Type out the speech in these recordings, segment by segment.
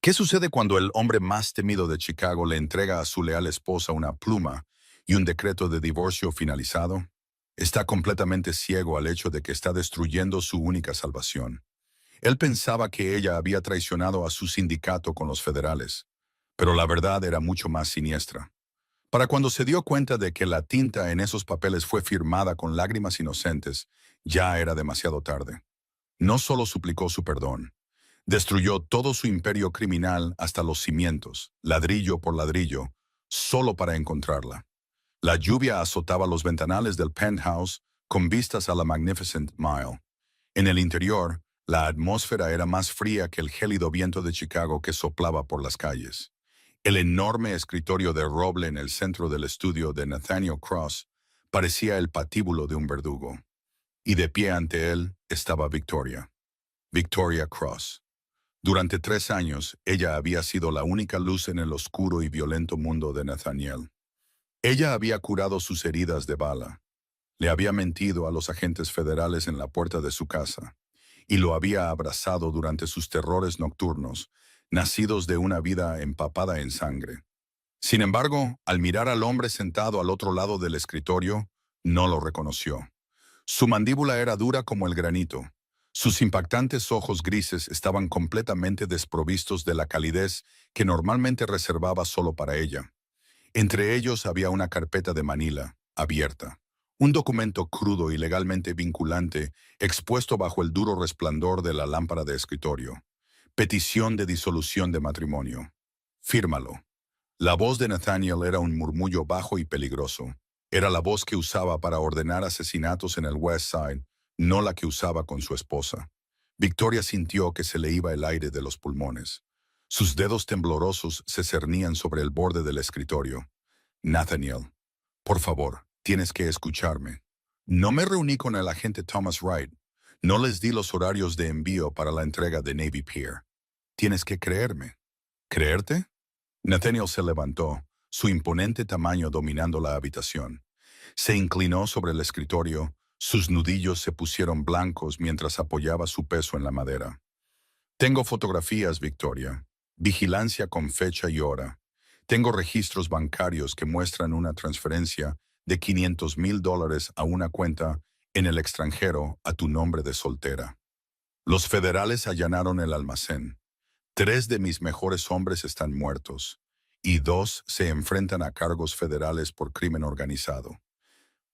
¿Qué sucede cuando el hombre más temido de Chicago le entrega a su leal esposa una pluma y un decreto de divorcio finalizado? Está completamente ciego al hecho de que está destruyendo su única salvación. Él pensaba que ella había traicionado a su sindicato con los federales, pero la verdad era mucho más siniestra. Para cuando se dio cuenta de que la tinta en esos papeles fue firmada con lágrimas inocentes, ya era demasiado tarde. No solo suplicó su perdón, destruyó todo su imperio criminal hasta los cimientos, ladrillo por ladrillo, solo para encontrarla. La lluvia azotaba los ventanales del penthouse con vistas a la Magnificent Mile. En el interior, la atmósfera era más fría que el gélido viento de Chicago que soplaba por las calles. El enorme escritorio de roble en el centro del estudio de Nathaniel Cross parecía el patíbulo de un verdugo. Y de pie ante él estaba Victoria. Victoria Cross. Durante 3 años, ella había sido la única luz en el oscuro y violento mundo de Nathaniel. Ella había curado sus heridas de bala, le había mentido a los agentes federales en la puerta de su casa, y lo había abrazado durante sus terrores nocturnos, nacidos de una vida empapada en sangre. Sin embargo, al mirar al hombre sentado al otro lado del escritorio, no lo reconoció. Su mandíbula era dura como el granito. Sus impactantes ojos grises estaban completamente desprovistos de la calidez que normalmente reservaba solo para ella. Entre ellos había una carpeta de Manila, abierta. Un documento crudo y legalmente vinculante, expuesto bajo el duro resplandor de la lámpara de escritorio. Petición de disolución de matrimonio. Fírmalo. La voz de Nathaniel era un murmullo bajo y peligroso. Era la voz que usaba para ordenar asesinatos en el West Side, no la que usaba con su esposa. Victoria sintió que se le iba el aire de los pulmones. Sus dedos temblorosos se cernían sobre el borde del escritorio. Nathaniel, por favor, tienes que escucharme. No me reuní con el agente Thomas Wright. No les di los horarios de envío para la entrega de Navy Pier. Tienes que creerme. ¿Creerte? Nathaniel se levantó, su imponente tamaño dominando la habitación. Se inclinó sobre el escritorio, sus nudillos se pusieron blancos mientras apoyaba su peso en la madera. Tengo fotografías, Victoria. Vigilancia con fecha y hora. Tengo registros bancarios que muestran una transferencia de $500,000 a una cuenta en el extranjero a tu nombre de soltera. Los federales allanaron el almacén. 3 de mis mejores hombres están muertos y 2 se enfrentan a cargos federales por crimen organizado.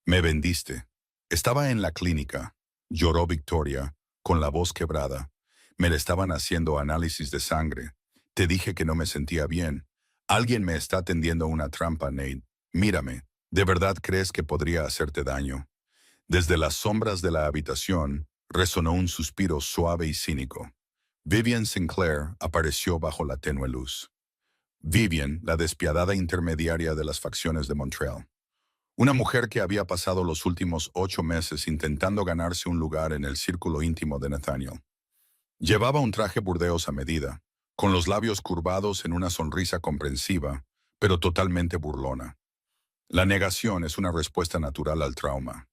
Me vendiste. Estaba en la clínica. Lloró Victoria, con la voz quebrada. Me le estaban haciendo análisis de sangre. Te dije que no me sentía bien. Alguien me está tendiendo una trampa, Nate. Mírame. ¿De verdad crees que podría hacerte daño? Desde las sombras de la habitación, resonó un suspiro suave y cínico. Vivian Sinclair apareció bajo la tenue luz. Vivian, la despiadada intermediaria de las facciones de Montreal. Una mujer que había pasado los últimos 8 meses intentando ganarse un lugar en el círculo íntimo de Nathaniel. Llevaba un traje burdeos a medida, con los labios curvados en una sonrisa comprensiva, pero totalmente burlona. La negación es una respuesta natural al trauma.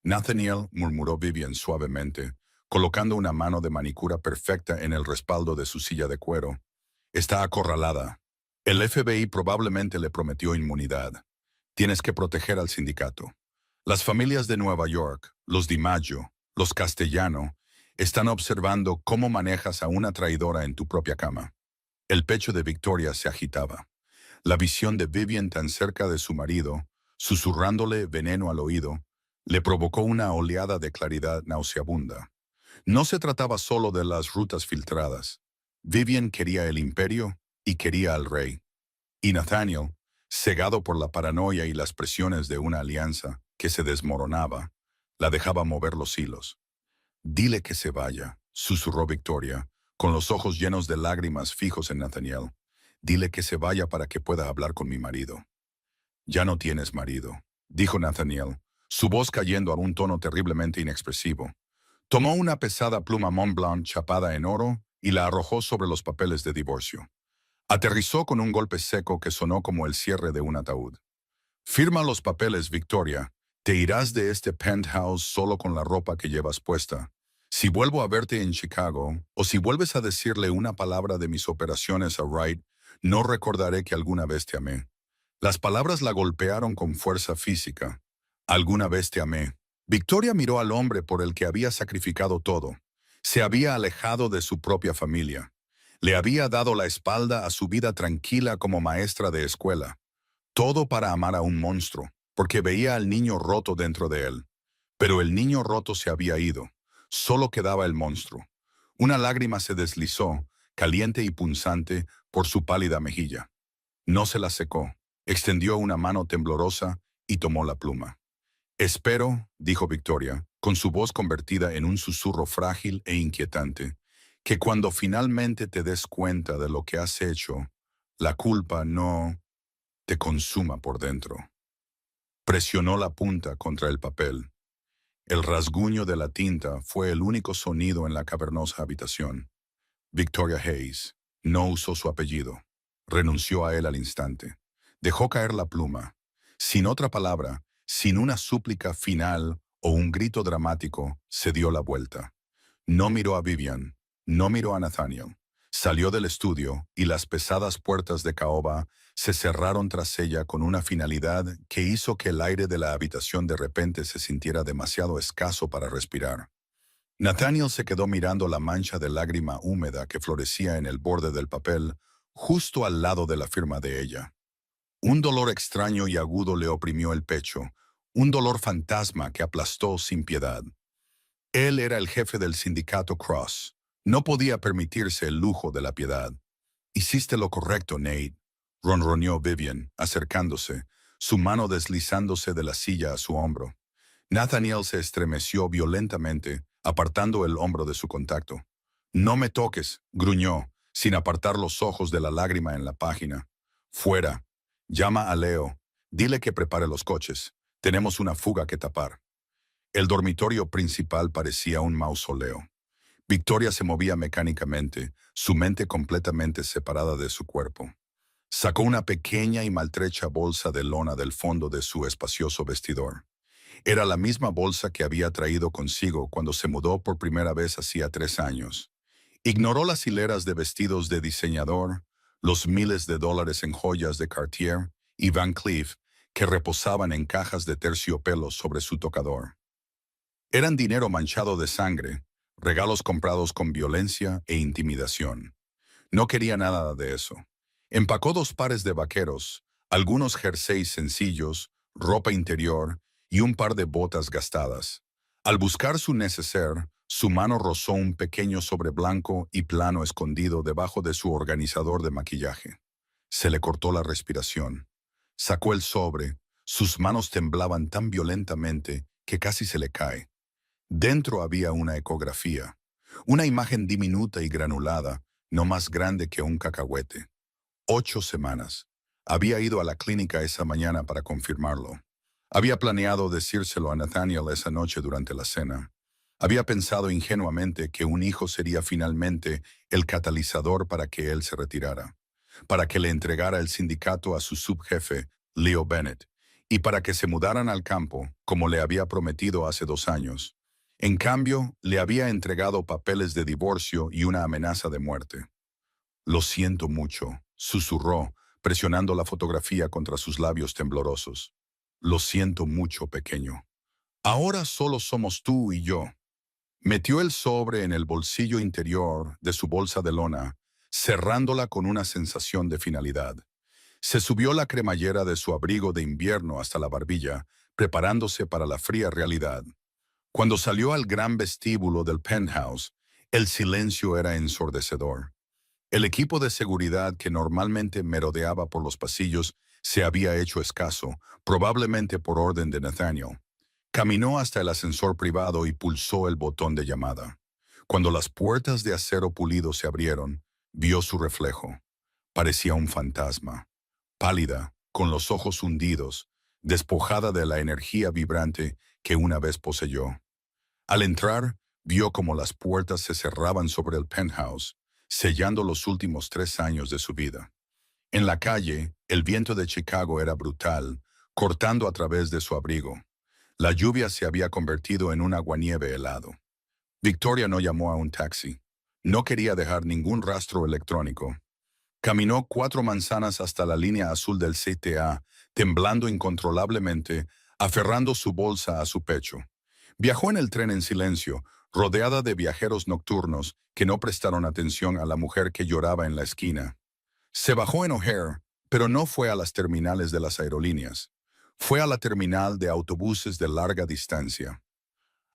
Nathaniel, murmuró Vivian suavemente, colocando una mano de manicura perfecta en el respaldo de su silla de cuero. Está acorralada. El FBI probablemente le prometió inmunidad. Tienes que proteger al sindicato. Las familias de Nueva York, los DiMaggio, los Castellano, están observando cómo manejas a una traidora en tu propia cama. El pecho de Victoria se agitaba. La visión de Vivian tan cerca de su marido, susurrándole veneno al oído, le provocó una oleada de claridad nauseabunda. No se trataba solo de las rutas filtradas. Vivian quería el imperio y quería al rey. Y Nathaniel, cegado por la paranoia y las presiones de una alianza que se desmoronaba, la dejaba mover los hilos. Dile que se vaya, susurró Victoria, con los ojos llenos de lágrimas fijos en Nathaniel. Dile que se vaya para que pueda hablar con mi marido. Ya no tienes marido, dijo Nathaniel, su voz cayendo a un tono terriblemente inexpresivo. Tomó una pesada pluma Montblanc chapada en oro y la arrojó sobre los papeles de divorcio. Aterrizó con un golpe seco que sonó como el cierre de un ataúd. Firma los papeles, Victoria. Te irás de este penthouse solo con la ropa que llevas puesta. Si vuelvo a verte en Chicago, o si vuelves a decirle una palabra de mis operaciones a Wright, no recordaré que alguna vez te amé. Las palabras la golpearon con fuerza física. Alguna vez te amé. Victoria miró al hombre por el que había sacrificado todo. Se había alejado de su propia familia. Le había dado la espalda a su vida tranquila como maestra de escuela. Todo para amar a un monstruo, porque veía al niño roto dentro de él. Pero el niño roto se había ido. Solo quedaba el monstruo. Una lágrima se deslizó, caliente y punzante, por su pálida mejilla. No se la secó. Extendió una mano temblorosa y tomó la pluma. Espero, dijo Victoria, con su voz convertida en un susurro frágil e inquietante, que cuando finalmente te des cuenta de lo que has hecho, la culpa no te consuma por dentro. Presionó la punta contra el papel. El rasguño de la tinta fue el único sonido en la cavernosa habitación. Victoria Hayes no usó su apellido. Renunció a él al instante. Dejó caer la pluma. Sin otra palabra, sin una súplica final o un grito dramático, se dio la vuelta. No miró a Vivian, no miró a Nathaniel. Salió del estudio y las pesadas puertas de caoba se cerraron tras ella con una finalidad que hizo que el aire de la habitación de repente se sintiera demasiado escaso para respirar. Nathaniel se quedó mirando la mancha de lágrima húmeda que florecía en el borde del papel, justo al lado de la firma de ella. Un dolor extraño y agudo le oprimió el pecho, un dolor fantasma que aplastó sin piedad. Él era el jefe del sindicato Cross. No podía permitirse el lujo de la piedad. Hiciste lo correcto, Nate, ronroneó Vivian, acercándose, su mano deslizándose de la silla a su hombro. Nathaniel se estremeció violentamente, apartando el hombro de su contacto. No me toques, gruñó, sin apartar los ojos de la lágrima en la página. Fuera. Llama a Leo. Dile que prepare los coches. Tenemos una fuga que tapar. El dormitorio principal parecía un mausoleo. Victoria se movía mecánicamente, su mente completamente separada de su cuerpo. Sacó una pequeña y maltrecha bolsa de lona del fondo de su espacioso vestidor. Era la misma bolsa que había traído consigo cuando se mudó por primera vez hacía 3 años. Ignoró las hileras de vestidos de diseñador, los miles de dólares en joyas de Cartier y Van Cleef que reposaban en cajas de terciopelo sobre su tocador. Eran dinero manchado de sangre, regalos comprados con violencia e intimidación. No quería nada de eso. Empacó 2 pares de vaqueros, algunos jerseys sencillos, ropa interior y un par de botas gastadas. Al buscar su neceser, su mano rozó un pequeño sobre blanco y plano escondido debajo de su organizador de maquillaje. Se le cortó la respiración. Sacó el sobre, sus manos temblaban tan violentamente que casi se le cae. Dentro había una ecografía, una imagen diminuta y granulada, no más grande que un cacahuete. 8 semanas. Había ido a la clínica esa mañana para confirmarlo. Había planeado decírselo a Nathaniel esa noche durante la cena. Había pensado ingenuamente que un hijo sería finalmente el catalizador para que él se retirara, para que le entregara el sindicato a su subjefe, Leo Bennett, y para que se mudaran al campo, como le había prometido hace 2 años. En cambio, le había entregado papeles de divorcio y una amenaza de muerte. Lo siento mucho, susurró, presionando la fotografía contra sus labios temblorosos. Lo siento mucho, pequeño. Ahora solo somos tú y yo. Metió el sobre en el bolsillo interior de su bolsa de lona, cerrándola con una sensación de finalidad. Se subió la cremallera de su abrigo de invierno hasta la barbilla, preparándose para la fría realidad. Cuando salió al gran vestíbulo del penthouse, el silencio era ensordecedor. El equipo de seguridad que normalmente merodeaba por los pasillos se había hecho escaso, probablemente por orden de Nathaniel. Caminó hasta el ascensor privado y pulsó el botón de llamada. Cuando las puertas de acero pulido se abrieron, vio su reflejo. Parecía un fantasma. Pálida, con los ojos hundidos, despojada de la energía vibrante que una vez poseyó. Al entrar, vio como las puertas se cerraban sobre el penthouse, sellando los últimos 3 años de su vida. En la calle, el viento de Chicago era brutal, cortando a través de su abrigo. La lluvia se había convertido en un aguanieve helado. Victoria no llamó a un taxi. No quería dejar ningún rastro electrónico. Caminó 4 manzanas hasta la línea azul del CTA, temblando incontrolablemente, aferrando su bolsa a su pecho. Viajó en el tren en silencio, rodeada de viajeros nocturnos que no prestaron atención a la mujer que lloraba en la esquina. Se bajó en O'Hare, pero no fue a las terminales de las aerolíneas. Fue a la terminal de autobuses de larga distancia.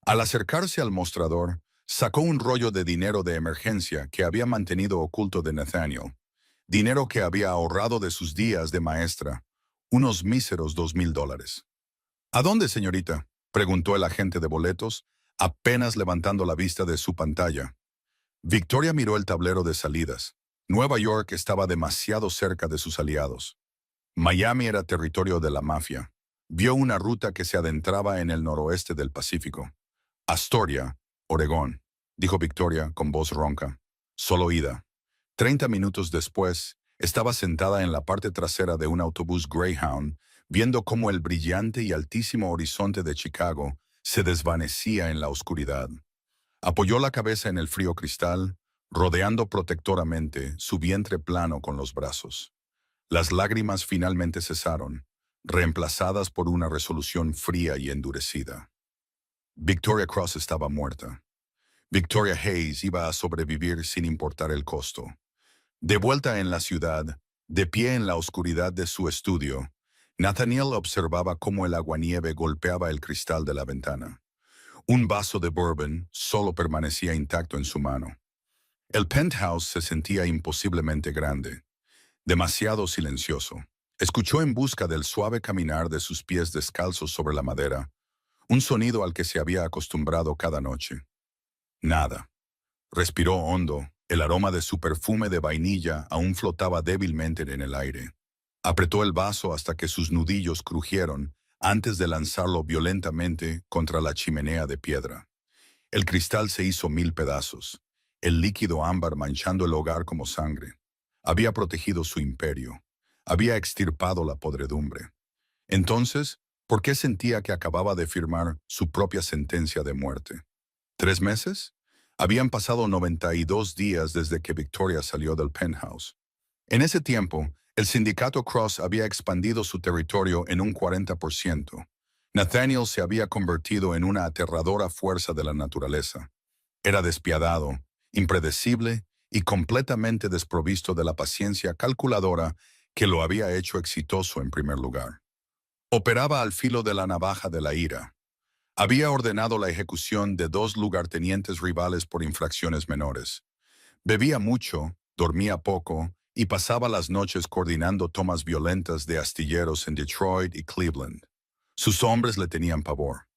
Al acercarse al mostrador, sacó un rollo de dinero de emergencia que había mantenido oculto de Nathaniel. Dinero que había ahorrado de sus días de maestra, unos míseros $2,000. ¿A dónde, señorita?, preguntó el agente de boletos, apenas levantando la vista de su pantalla. Victoria miró el tablero de salidas. Nueva York estaba demasiado cerca de sus aliados. Miami era territorio de la mafia. Vio una ruta que se adentraba en el noroeste del Pacífico. Astoria, Oregón, dijo Victoria con voz ronca. Solo ida. 30 minutos después, estaba sentada en la parte trasera de un autobús Greyhound, viendo cómo el brillante y altísimo horizonte de Chicago se desvanecía en la oscuridad. Apoyó la cabeza en el frío cristal, rodeando protectoramente su vientre plano con los brazos. Las lágrimas finalmente cesaron, reemplazadas por una resolución fría y endurecida. Victoria Cross estaba muerta. Victoria Hayes iba a sobrevivir sin importar el costo. De vuelta en la ciudad, de pie en la oscuridad de su estudio, Nathaniel observaba cómo el aguanieve golpeaba el cristal de la ventana. Un vaso de bourbon solo permanecía intacto en su mano. El penthouse se sentía imposiblemente grande, demasiado silencioso. Escuchó en busca del suave caminar de sus pies descalzos sobre la madera, un sonido al que se había acostumbrado cada noche. Nada. Respiró hondo. El aroma de su perfume de vainilla aún flotaba débilmente en el aire. Apretó el vaso hasta que sus nudillos crujieron antes de lanzarlo violentamente contra la chimenea de piedra. El cristal se hizo 1000 pedazos, el líquido ámbar manchando el hogar como sangre. Había protegido su imperio. Había extirpado la podredumbre. Entonces, ¿por qué sentía que acababa de firmar su propia sentencia de muerte? ¿3 meses? Habían pasado 92 días desde que Victoria salió del penthouse. En ese tiempo, el sindicato Cross había expandido su territorio en un 40%. Nathaniel se había convertido en una aterradora fuerza de la naturaleza. Era despiadado, impredecible y completamente desprovisto de la paciencia calculadora que lo había hecho exitoso en primer lugar. Operaba al filo de la navaja de la ira. Había ordenado la ejecución de 2 lugartenientes rivales por infracciones menores. Bebía mucho, dormía poco y pasaba las noches coordinando tomas violentas de astilleros en Detroit y Cleveland. Sus hombres le tenían pavor.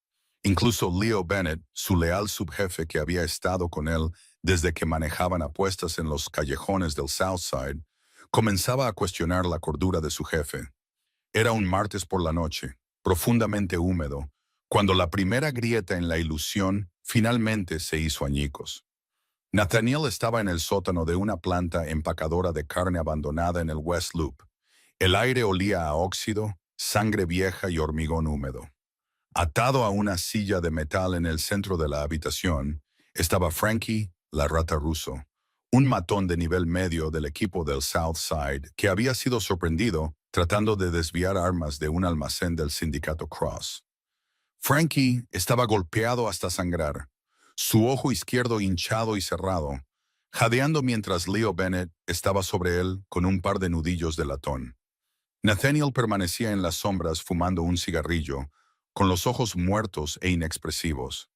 Incluso Leo Bennett, su leal subjefe que había estado con él desde que manejaban apuestas en los callejones del South Side, comenzaba a cuestionar la cordura de su jefe. Era un martes por la noche, profundamente húmedo, cuando la primera grieta en la ilusión finalmente se hizo añicos. Nathaniel estaba en el sótano de una planta empacadora de carne abandonada en el West Loop. El aire olía a óxido, sangre vieja y hormigón húmedo. Atado a una silla de metal en el centro de la habitación, estaba Frankie, la rata ruso, un matón de nivel medio del equipo del South Side que había sido sorprendido tratando de desviar armas de un almacén del sindicato Cross. Frankie estaba golpeado hasta sangrar, su ojo izquierdo hinchado y cerrado, jadeando mientras Leo Bennett estaba sobre él con un par de nudillos de latón. Nathaniel permanecía en las sombras fumando un cigarrillo, con los ojos muertos e inexpresivos.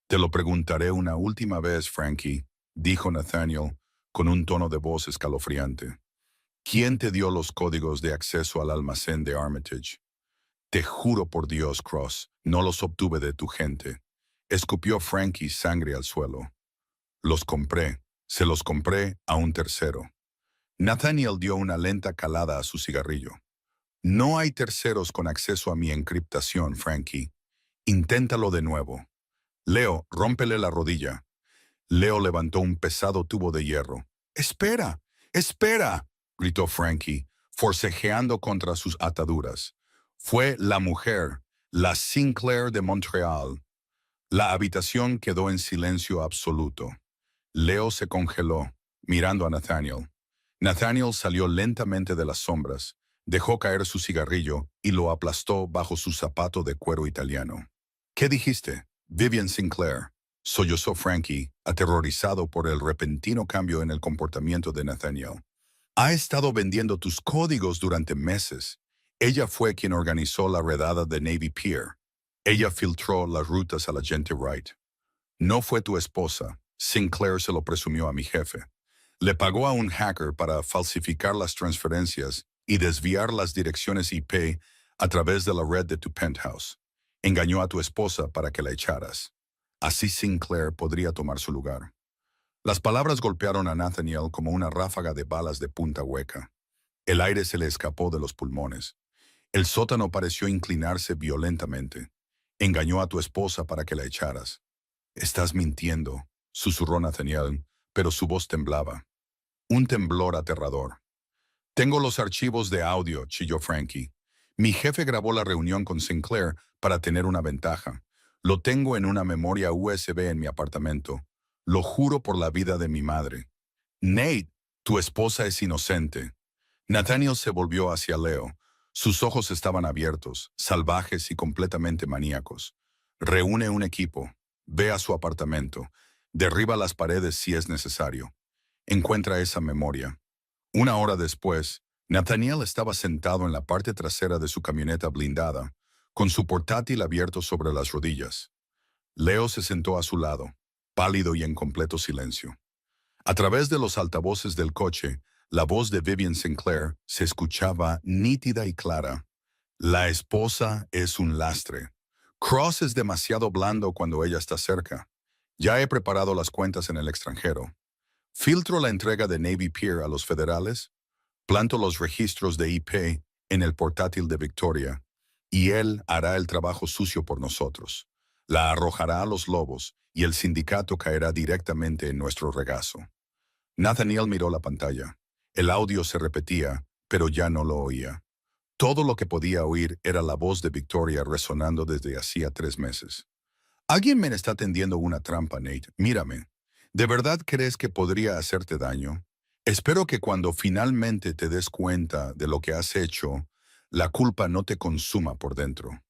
«Te lo preguntaré una última vez, Frankie», dijo Nathaniel, con un tono de voz escalofriante. «¿Quién te dio los códigos de acceso al almacén de Armitage?» «Te juro por Dios, Cross, no los obtuve de tu gente». Escupió Frankie sangre al suelo. «Los compré. Se los compré a un tercero». Nathaniel dio una lenta calada a su cigarrillo. «No hay terceros con acceso a mi encriptación, Frankie. Inténtalo de nuevo». «Leo, rómpele la rodilla». Leo levantó un pesado tubo de hierro. «¡Espera! ¡Espera!», gritó Frankie, forcejeando contra sus ataduras. Fue la mujer, la Sinclair de Montreal. La habitación quedó en silencio absoluto. Leo se congeló, mirando a Nathaniel. Nathaniel salió lentamente de las sombras, dejó caer su cigarrillo y lo aplastó bajo su zapato de cuero italiano. ¿Qué dijiste? Vivian Sinclair, sollozó Frankie, aterrorizado por el repentino cambio en el comportamiento de Nathaniel. Ha estado vendiendo tus códigos durante meses. Ella fue quien organizó la redada de Navy Pier. Ella filtró las rutas al agente Wright. No fue tu esposa. Sinclair se lo presumió a mi jefe. Le pagó a un hacker para falsificar las transferencias y desviar las direcciones IP a través de la red de tu penthouse. Engañó a tu esposa para que la echaras. Así Sinclair podría tomar su lugar. Las palabras golpearon a Nathaniel como una ráfaga de balas de punta hueca. El aire se le escapó de los pulmones. El sótano pareció inclinarse violentamente. Engañó a tu esposa para que la echaras. Estás mintiendo, susurró Nathaniel, pero su voz temblaba. Un temblor aterrador. Tengo los archivos de audio, chilló Frankie. Mi jefe grabó la reunión con Sinclair para tener una ventaja. Lo tengo en una memoria USB en mi apartamento. Lo juro por la vida de mi madre. Nate, tu esposa es inocente. Nathaniel se volvió hacia Leo. Sus ojos estaban abiertos, salvajes y completamente maníacos. Reúne un equipo. Ve a su apartamento. Derriba las paredes si es necesario. Encuentra esa memoria. Una hora después, Nathaniel estaba sentado en la parte trasera de su camioneta blindada, con su portátil abierto sobre las rodillas. Leo se sentó a su lado, pálido y en completo silencio. A través de los altavoces del coche, la voz de Vivian Sinclair se escuchaba nítida y clara. La esposa es un lastre. Cross es demasiado blando cuando ella está cerca. Ya he preparado las cuentas en el extranjero. Filtro la entrega de Navy Pier a los federales, planto los registros de IP en el portátil de Victoria, y él hará el trabajo sucio por nosotros. La arrojará a los lobos y el sindicato caerá directamente en nuestro regazo. Nathaniel miró la pantalla. El audio se repetía, pero ya no lo oía. Todo lo que podía oír era la voz de Victoria resonando desde hacía 3 meses. Alguien me está tendiendo una trampa, Nate. Mírame. ¿De verdad crees que podría hacerte daño? Espero que cuando finalmente te des cuenta de lo que has hecho, la culpa no te consuma por dentro.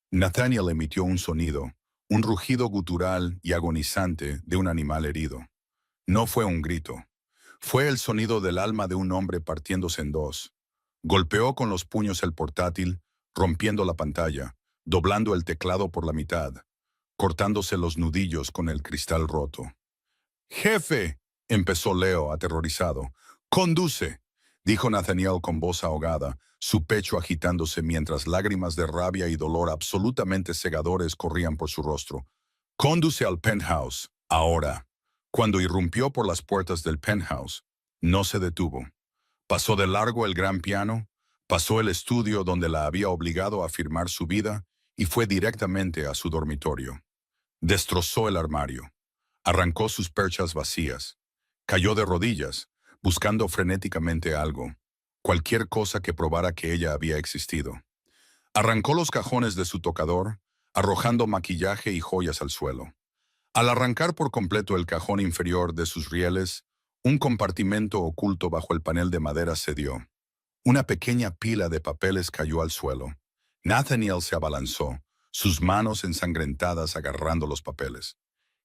Nathaniel emitió un sonido, un rugido gutural y agonizante de un animal herido. No fue un grito. Fue el sonido del alma de un hombre partiéndose en dos. Golpeó con los puños el portátil, rompiendo la pantalla, doblando el teclado por la mitad, cortándose los nudillos con el cristal roto. «¡Jefe!», empezó Leo, aterrorizado. «¡Conduce!», dijo Nathaniel con voz ahogada, su pecho agitándose mientras lágrimas de rabia y dolor absolutamente cegadores corrían por su rostro. «Conduce al penthouse, ahora». Cuando irrumpió por las puertas del penthouse, no se detuvo. Pasó de largo el gran piano, pasó el estudio donde la había obligado a firmar su vida y fue directamente a su dormitorio. Destrozó el armario. Arrancó sus perchas vacías. Cayó de rodillas, buscando frenéticamente algo, cualquier cosa que probara que ella había existido. Arrancó los cajones de su tocador, arrojando maquillaje y joyas al suelo. Al arrancar por completo el cajón inferior de sus rieles, un compartimento oculto bajo el panel de madera cedió. Una pequeña pila de papeles cayó al suelo. Nathaniel se abalanzó, sus manos ensangrentadas agarrando los papeles.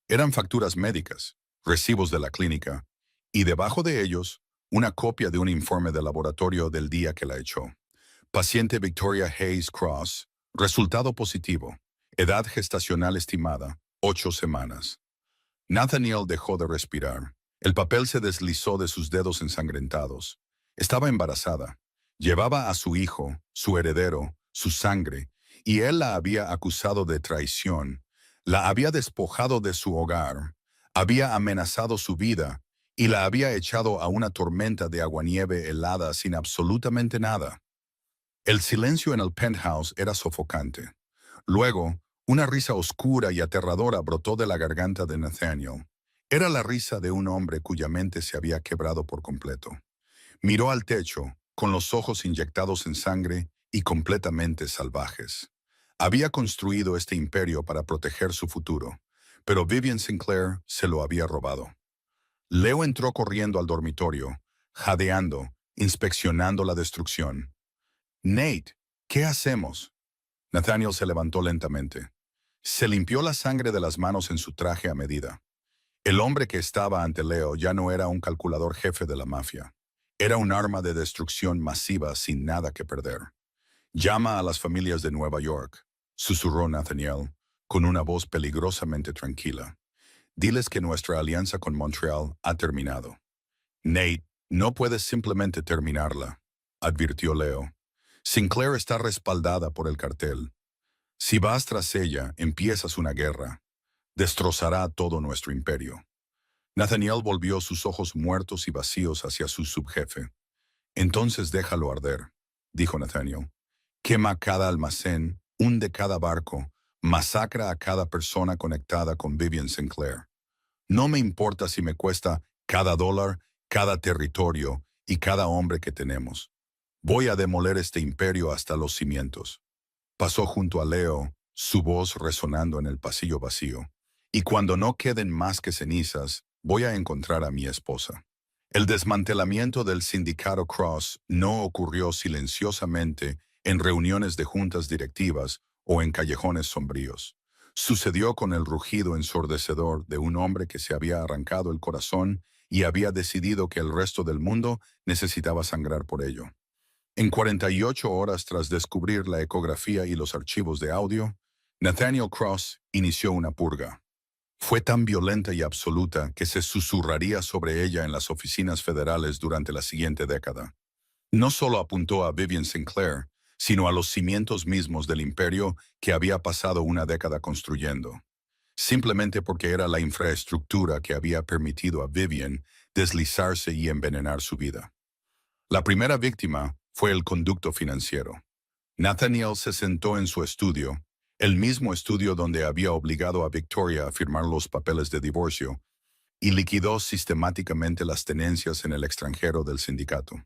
Eran facturas médicas, recibos de la clínica, y debajo de ellos, una copia de un informe de laboratorio del día que la echó. Paciente Victoria Hayes Cross, resultado positivo, edad gestacional estimada, 8 semanas. Nathaniel dejó de respirar. El papel se deslizó de sus dedos ensangrentados. Estaba embarazada. Llevaba a su hijo, su heredero, su sangre, y él la había acusado de traición. La había despojado de su hogar, había amenazado su vida y la había echado a una tormenta de aguanieve helada sin absolutamente nada. El silencio en el penthouse era sofocante. Luego, una risa oscura y aterradora brotó de la garganta de Nathaniel. Era la risa de un hombre cuya mente se había quebrado por completo. Miró al techo, con los ojos inyectados en sangre y completamente salvajes. Había construido este imperio para proteger su futuro, pero Vivian Sinclair se lo había robado. Leo entró corriendo al dormitorio, jadeando, inspeccionando la destrucción. Nate, ¿qué hacemos? Nathaniel se levantó lentamente. Se limpió la sangre de las manos en su traje a medida. El hombre que estaba ante Leo ya no era un calculador jefe de la mafia. Era un arma de destrucción masiva sin nada que perder. Llama a las familias de Nueva York, susurró Nathaniel, con una voz peligrosamente tranquila. Diles que nuestra alianza con Montreal ha terminado. Nate, no puedes simplemente terminarla, advirtió Leo. Sinclair está respaldada por el cartel. Si vas tras ella, empiezas una guerra. Destrozará todo nuestro imperio. Nathaniel volvió sus ojos muertos y vacíos hacia su subjefe. Entonces déjalo arder, dijo Nathaniel. Quema cada almacén, hunde cada barco, masacra a cada persona conectada con Vivian Sinclair. No me importa si me cuesta cada dólar, cada territorio y cada hombre que tenemos. Voy a demoler este imperio hasta los cimientos. Pasó junto a Leo, su voz resonando en el pasillo vacío. Y cuando no queden más que cenizas, voy a encontrar a mi esposa. El desmantelamiento del sindicato Cross no ocurrió silenciosamente en reuniones de juntas directivas o en callejones sombríos. Sucedió con el rugido ensordecedor de un hombre que se había arrancado el corazón y había decidido que el resto del mundo necesitaba sangrar por ello. En 48 horas tras descubrir la ecografía y los archivos de audio, Nathaniel Cross inició una purga. Fue tan violenta y absoluta que se susurraría sobre ella en las oficinas federales durante la siguiente década. No solo apuntó a Vivian Sinclair, sino a los cimientos mismos del imperio que había pasado una década construyendo, simplemente porque era la infraestructura que había permitido a Vivian deslizarse y envenenar su vida. La primera víctima fue el conducto financiero. Nathaniel se sentó en su estudio, el mismo estudio donde había obligado a Victoria a firmar los papeles de divorcio, y liquidó sistemáticamente las tenencias en el extranjero del sindicato.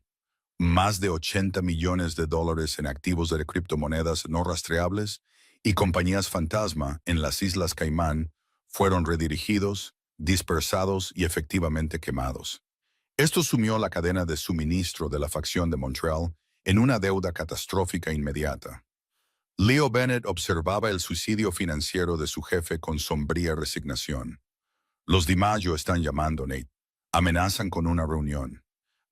Más de 80 millones de dólares en activos de criptomonedas no rastreables y compañías fantasma en las Islas Caimán fueron redirigidos, dispersados y efectivamente quemados. Esto sumió la cadena de suministro de la facción de Montreal en una deuda catastrófica inmediata. Leo Bennett observaba el suicidio financiero de su jefe con sombría resignación. Los DiMaggio están llamando, Nate. Amenazan con una reunión.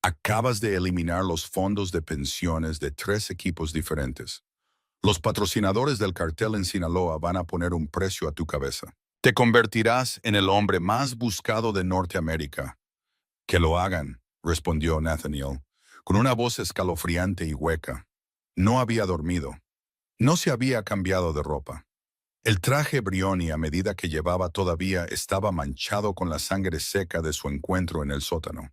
Acabas de eliminar los fondos de pensiones de 3 equipos diferentes. Los patrocinadores del cartel en Sinaloa van a poner un precio a tu cabeza. Te convertirás en el hombre más buscado de Norteamérica. Que lo hagan, respondió Nathaniel, con una voz escalofriante y hueca. No había dormido. No se había cambiado de ropa. El traje Brioni a medida que llevaba todavía estaba manchado con la sangre seca de su encuentro en el sótano.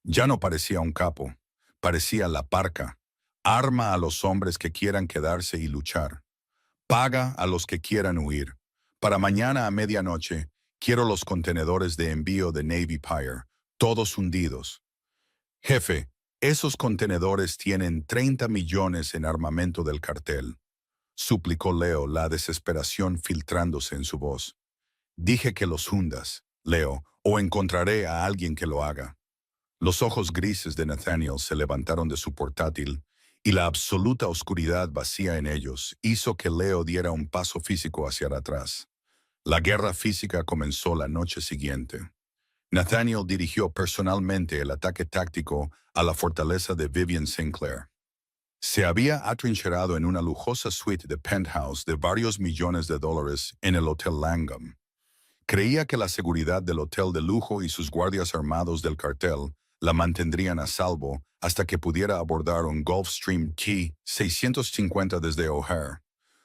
Ya no parecía un capo, parecía la parca. Arma a los hombres que quieran quedarse y luchar. Paga a los que quieran huir. Para mañana a medianoche, quiero los contenedores de envío de Navy Pier, todos hundidos. Jefe, esos contenedores tienen 30 millones en armamento del cartel, suplicó Leo, la desesperación filtrándose en su voz. Dije que los hundas, Leo, o encontraré a alguien que lo haga. Los ojos grises de Nathaniel se levantaron de su portátil y la absoluta oscuridad vacía en ellos hizo que Leo diera un paso físico hacia atrás. La guerra física comenzó la noche siguiente. Nathaniel dirigió personalmente el ataque táctico a la fortaleza de Vivian Sinclair. Se había atrincherado en una lujosa suite de penthouse de varios millones de dólares en el Hotel Langham. Creía que la seguridad del hotel de lujo y sus guardias armados del cartel la mantendrían a salvo hasta que pudiera abordar un Gulfstream Key 650 desde O'Hare.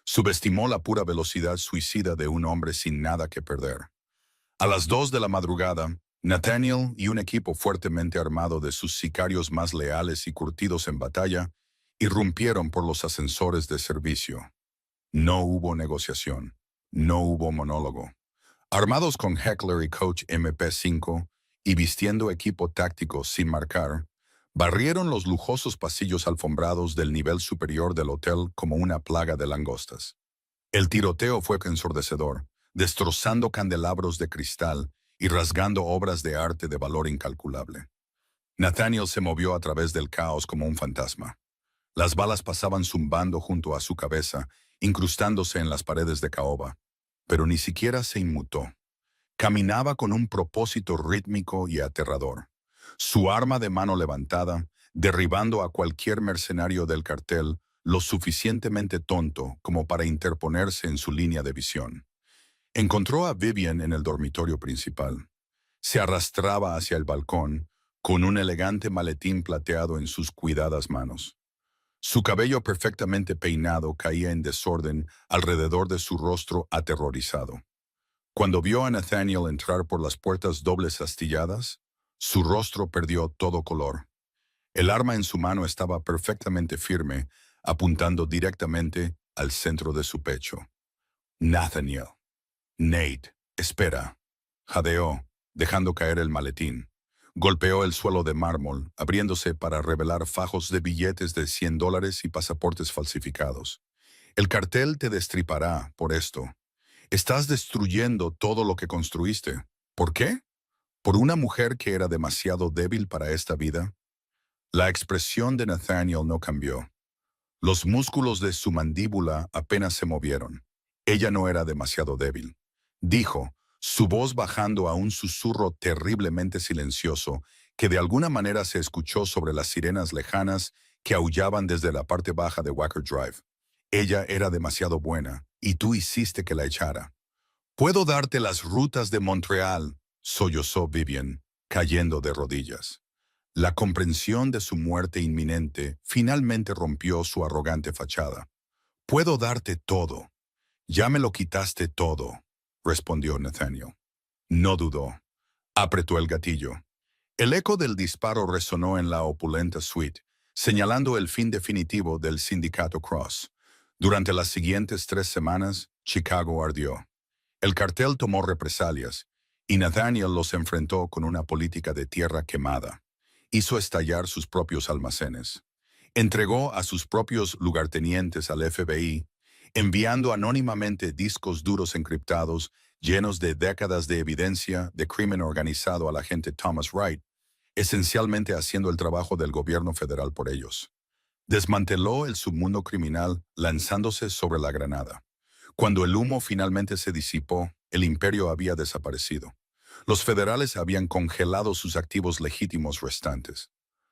Subestimó la pura velocidad suicida de un hombre sin nada que perder. A las 2 de la madrugada, Nathaniel y un equipo fuertemente armado de sus sicarios más leales y curtidos en batalla irrumpieron por los ascensores de servicio. No hubo negociación. No hubo monólogo. Armados con Heckler y Coach MP5 y vistiendo equipo táctico sin marcar, barrieron los lujosos pasillos alfombrados del nivel superior del hotel como una plaga de langostas. El tiroteo fue ensordecedor, destrozando candelabros de cristal y rasgando obras de arte de valor incalculable. Nathaniel se movió a través del caos como un fantasma. Las balas pasaban zumbando junto a su cabeza, incrustándose en las paredes de caoba, pero ni siquiera se inmutó. Caminaba con un propósito rítmico y aterrador. Su arma de mano levantada, derribando a cualquier mercenario del cartel lo suficientemente tonto como para interponerse en su línea de visión. Encontró a Vivian en el dormitorio principal. Se arrastraba hacia el balcón, con un elegante maletín plateado en sus cuidadas manos. Su cabello perfectamente peinado caía en desorden alrededor de su rostro aterrorizado. Cuando vio a Nathaniel entrar por las puertas dobles astilladas, su rostro perdió todo color. El arma en su mano estaba perfectamente firme, apuntando directamente al centro de su pecho. Nathaniel. Nate, espera. Jadeó, dejando caer el maletín. Golpeó el suelo de mármol, abriéndose para revelar fajos de billetes de $100 y pasaportes falsificados. El cartel te destripará por esto. Estás destruyendo todo lo que construiste. ¿Por qué? ¿Por una mujer que era demasiado débil para esta vida? La expresión de Nathaniel no cambió. Los músculos de su mandíbula apenas se movieron. Ella no era demasiado débil. Dijo, su voz bajando a un susurro terriblemente silencioso que de alguna manera se escuchó sobre las sirenas lejanas que aullaban desde la parte baja de Wacker Drive. Ella era demasiado buena, y tú hiciste que la echara. Puedo darte las rutas de Montreal, sollozó Vivian, cayendo de rodillas. La comprensión de su muerte inminente finalmente rompió su arrogante fachada. Puedo darte todo. Ya me lo quitaste todo, respondió Nathaniel. No dudó. Apretó el gatillo. El eco del disparo resonó en la opulenta suite, señalando el fin definitivo del sindicato Cross. Durante las siguientes 3 semanas, Chicago ardió. El cartel tomó represalias, y Nathaniel los enfrentó con una política de tierra quemada. Hizo estallar sus propios almacenes. Entregó a sus propios lugartenientes al FBI, enviando anónimamente discos duros encriptados llenos de décadas de evidencia de crimen organizado al agente Thomas Wright, esencialmente haciendo el trabajo del gobierno federal por ellos. Desmanteló el submundo criminal lanzándose sobre la granada. Cuando el humo finalmente se disipó, el imperio había desaparecido. Los federales habían congelado sus activos legítimos restantes.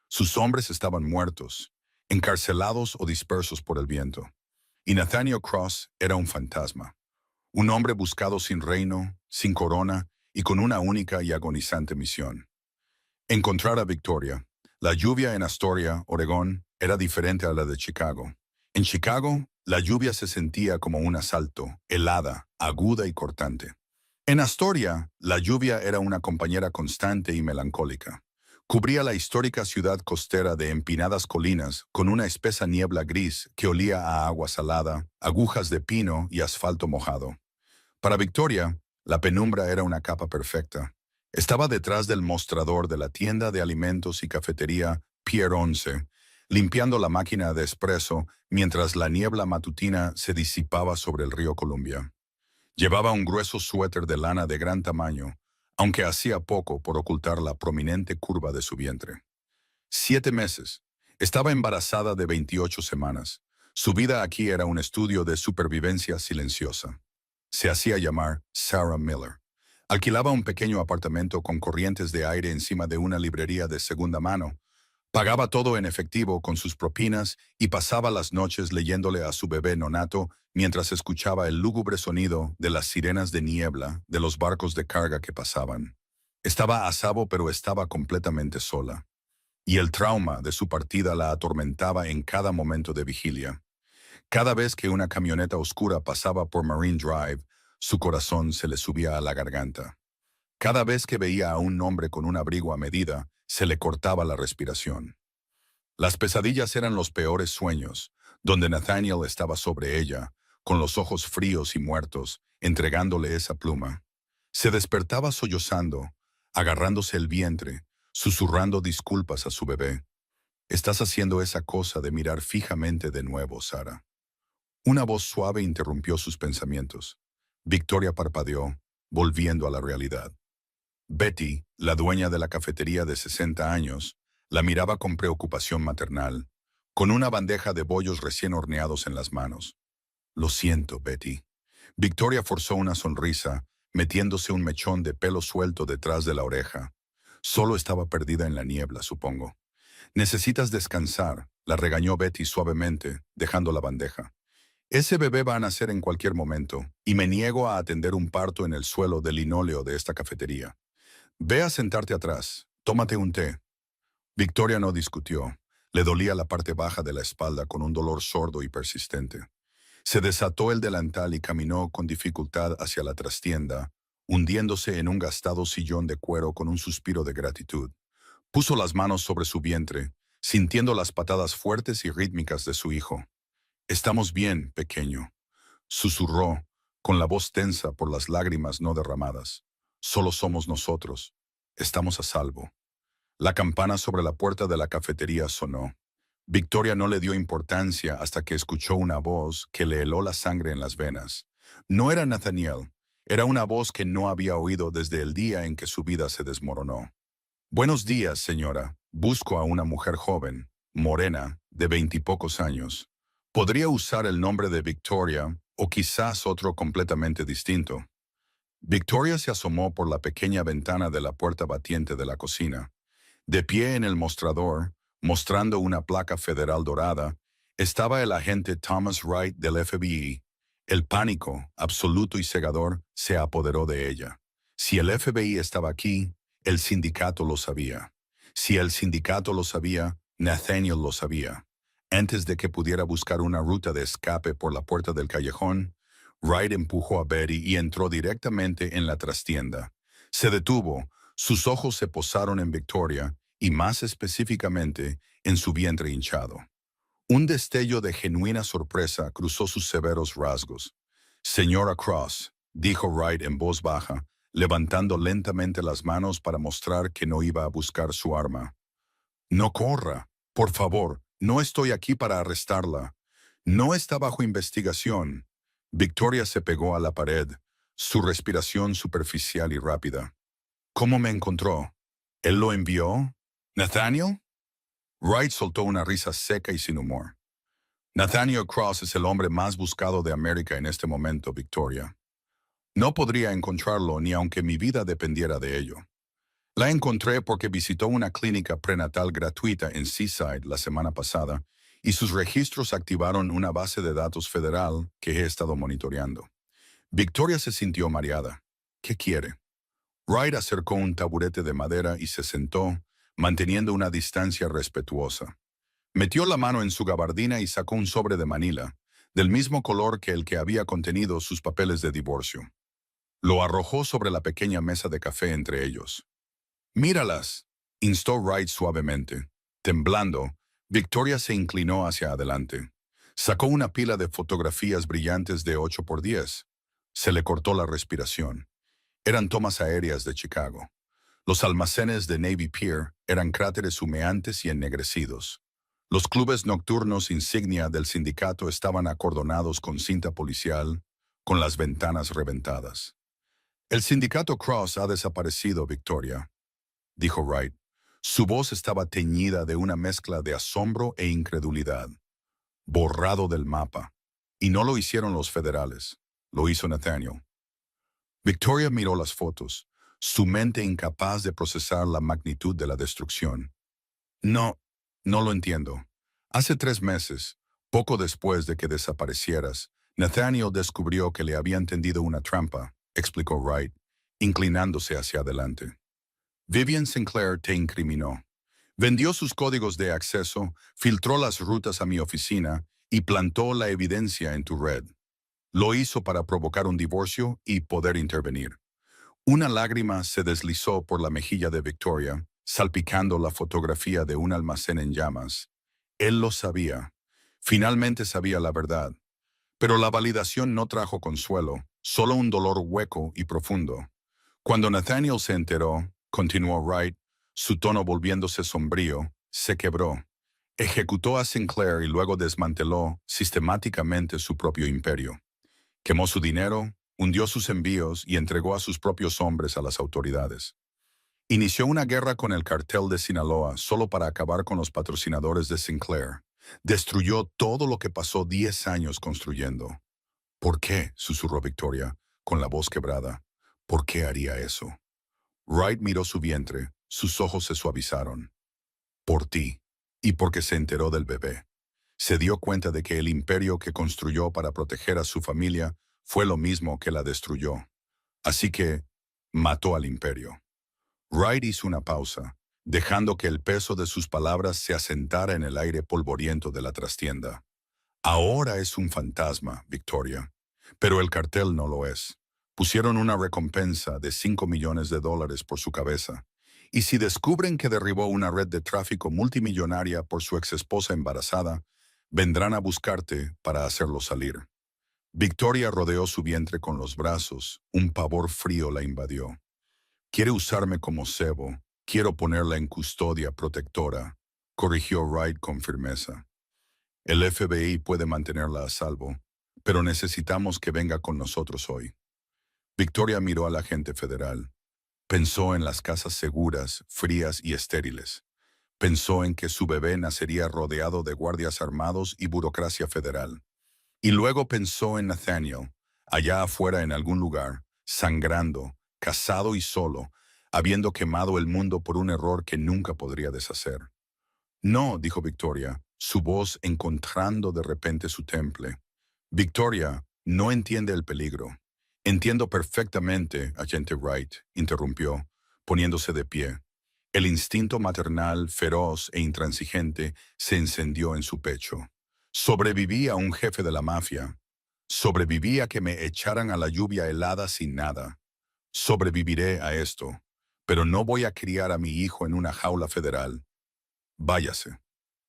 Sus hombres estaban muertos, encarcelados o dispersos por el viento. Y Nathaniel Cross era un fantasma. Un hombre buscado sin reino, sin corona y con una única y agonizante misión. Encontrar a Victoria. La lluvia en Astoria, Oregón, era diferente a la de Chicago. En Chicago, la lluvia se sentía como un asalto, helada, aguda y cortante. En Astoria, la lluvia era una compañera constante y melancólica. Cubría la histórica ciudad costera de empinadas colinas con una espesa niebla gris que olía a agua salada, agujas de pino y asfalto mojado. Para Victoria, la penumbra era una capa perfecta. Estaba detrás del mostrador de la tienda de alimentos y cafetería Pier 11, limpiando la máquina de espresso mientras la niebla matutina se disipaba sobre el río Columbia. Llevaba un grueso suéter de lana de gran tamaño, aunque hacía poco por ocultar la prominente curva de su vientre. 7 meses. Estaba embarazada de 28 semanas. Su vida aquí era un estudio de supervivencia silenciosa. Se hacía llamar Sarah Miller. Alquilaba un pequeño apartamento con corrientes de aire encima de una librería de segunda mano. Pagaba todo en efectivo con sus propinas y pasaba las noches leyéndole a su bebé nonato mientras escuchaba el lúgubre sonido de las sirenas de niebla de los barcos de carga que pasaban. Estaba a salvo, pero estaba completamente sola. Y el trauma de su partida la atormentaba en cada momento de vigilia. Cada vez que una camioneta oscura pasaba por Marine Drive, su corazón se le subía a la garganta. Cada vez que veía a un hombre con un abrigo a medida, se le cortaba la respiración. Las pesadillas eran los peores sueños, donde Nathaniel estaba sobre ella, con los ojos fríos y muertos, entregándole esa pluma. Se despertaba sollozando, agarrándose el vientre, susurrando disculpas a su bebé. Estás haciendo esa cosa de mirar fijamente de nuevo, Sara. Una voz suave interrumpió sus pensamientos. Victoria parpadeó, volviendo a la realidad. Betty, la dueña de la cafetería de 60 años, la miraba con preocupación maternal, con una bandeja de bollos recién horneados en las manos. Lo siento, Betty. Victoria forzó una sonrisa, metiéndose un mechón de pelo suelto detrás de la oreja. Solo estaba perdida en la niebla, supongo. Necesitas descansar, la regañó Betty suavemente, dejando la bandeja. Ese bebé va a nacer en cualquier momento, y me niego a atender un parto en el suelo de linóleo de esta cafetería. Ve a sentarte atrás, tómate un té. Victoria no discutió. Le dolía la parte baja de la espalda con un dolor sordo y persistente. Se desató el delantal y caminó con dificultad hacia la trastienda, hundiéndose en un gastado sillón de cuero con un suspiro de gratitud. Puso las manos sobre su vientre, sintiendo las patadas fuertes y rítmicas de su hijo. «Estamos bien, pequeño», susurró, con la voz tensa por las lágrimas no derramadas. «Solo somos nosotros. Estamos a salvo». La campana sobre la puerta de la cafetería sonó. Victoria no le dio importancia hasta que escuchó una voz que le heló la sangre en las venas. No era Nathaniel, era una voz que no había oído desde el día en que su vida se desmoronó. «Buenos días, señora. Busco a una mujer joven, morena, de 20 y pocos años. Podría usar el nombre de Victoria o quizás otro completamente distinto». Victoria se asomó por la pequeña ventana de la puerta batiente de la cocina. De pie en el mostrador, mostrando una placa federal dorada, estaba el agente Thomas Wright del FBI. El pánico, absoluto y cegador, se apoderó de ella. Si el FBI estaba aquí, el sindicato lo sabía. Si el sindicato lo sabía, Nathaniel lo sabía. Antes de que pudiera buscar una ruta de escape por la puerta del callejón, Wright empujó a Betty y entró directamente en la trastienda. Se detuvo, sus ojos se posaron en Victoria y más específicamente en su vientre hinchado. Un destello de genuina sorpresa cruzó sus severos rasgos. «Señora Cross», dijo Wright en voz baja, levantando lentamente las manos para mostrar que no iba a buscar su arma. «No corra, por favor, no estoy aquí para arrestarla. No está bajo investigación». Victoria se pegó a la pared, su respiración superficial y rápida. «¿Cómo me encontró? ¿Él lo envió? ¿Nathaniel?» Wright soltó una risa seca y sin humor. «Nathaniel Cross es el hombre más buscado de América en este momento, Victoria. No podría encontrarlo ni aunque mi vida dependiera de ello. La encontré porque visitó una clínica prenatal gratuita en Seaside la semana pasada y sus registros activaron una base de datos federal que he estado monitoreando». Victoria se sintió mareada. «¿Qué quiere?» Wright acercó un taburete de madera y se sentó, manteniendo una distancia respetuosa. Metió la mano en su gabardina y sacó un sobre de Manila, del mismo color que el que había contenido sus papeles de divorcio. Lo arrojó sobre la pequeña mesa de café entre ellos. «Míralas», instó Wright suavemente. Temblando, Victoria se inclinó hacia adelante. Sacó una pila de fotografías brillantes de 8x10. Se le cortó la respiración. Eran tomas aéreas de Chicago. Los almacenes de Navy Pier eran cráteres humeantes y ennegrecidos. Los clubes nocturnos insignia del sindicato estaban acordonados con cinta policial, con las ventanas reventadas. «El sindicato Cross ha desaparecido, Victoria», dijo Wright. Su voz estaba teñida de una mezcla de asombro e incredulidad. «Borrado del mapa. Y no lo hicieron los federales. Lo hizo Nathaniel». Victoria miró las fotos, su mente incapaz de procesar la magnitud de la destrucción. «No, no lo entiendo. Hace 3 meses, poco después de que desaparecieras, Nathaniel descubrió que le habían tendido una trampa», explicó Wright, inclinándose hacia adelante. «Vivian Sinclair te incriminó. Vendió sus códigos de acceso, filtró las rutas a mi oficina y plantó la evidencia en tu red. Lo hizo para provocar un divorcio y poder intervenir». Una lágrima se deslizó por la mejilla de Victoria, salpicando la fotografía de un almacén en llamas. Él lo sabía. Finalmente sabía la verdad. Pero la validación no trajo consuelo, solo un dolor hueco y profundo. Cuando Nathaniel se enteró, continuó Wright, su tono volviéndose sombrío, se quebró. Ejecutó a Sinclair y luego desmanteló sistemáticamente su propio imperio. Quemó su dinero, hundió sus envíos y entregó a sus propios hombres a las autoridades. Inició una guerra con el cartel de Sinaloa solo para acabar con los patrocinadores de Sinclair. Destruyó todo lo que pasó 10 años construyendo. ¿Por qué?, susurró Victoria, con la voz quebrada. ¿Por qué haría eso? Wright miró su vientre, sus ojos se suavizaron. Por ti. Y porque se enteró del bebé. Se dio cuenta de que el imperio que construyó para proteger a su familia fue lo mismo que la destruyó. Así que mató al imperio. Wright hizo una pausa, dejando que el peso de sus palabras se asentara en el aire polvoriento de la trastienda. Ahora es un fantasma, Victoria. Pero el cartel no lo es. Pusieron una recompensa de $5 millones por su cabeza. Y si descubren que derribó una red de tráfico multimillonaria por su exesposa embarazada, vendrán a buscarte para hacerlo salir. Victoria rodeó su vientre con los brazos. Un pavor frío la invadió. Quiere usarme como cebo. Quiero ponerla en custodia protectora, corrigió Wright con firmeza. El FBI puede mantenerla a salvo, pero necesitamos que venga con nosotros hoy. Victoria miró al agente federal. Pensó en las casas seguras, frías y estériles. Pensó en que su bebé nacería rodeado de guardias armados y burocracia federal. Y luego pensó en Nathaniel, allá afuera en algún lugar, sangrando, casado y solo, habiendo quemado el mundo por un error que nunca podría deshacer. No, dijo Victoria, su voz encontrando de repente su temple. Victoria no entiende el peligro. Entiendo perfectamente, agente Wright, interrumpió, poniéndose de pie. El instinto maternal, feroz e intransigente, se encendió en su pecho. Sobreviví a un jefe de la mafia. Sobreviví a que me echaran a la lluvia helada sin nada. Sobreviviré a esto, pero no voy a criar a mi hijo en una jaula federal. Váyase.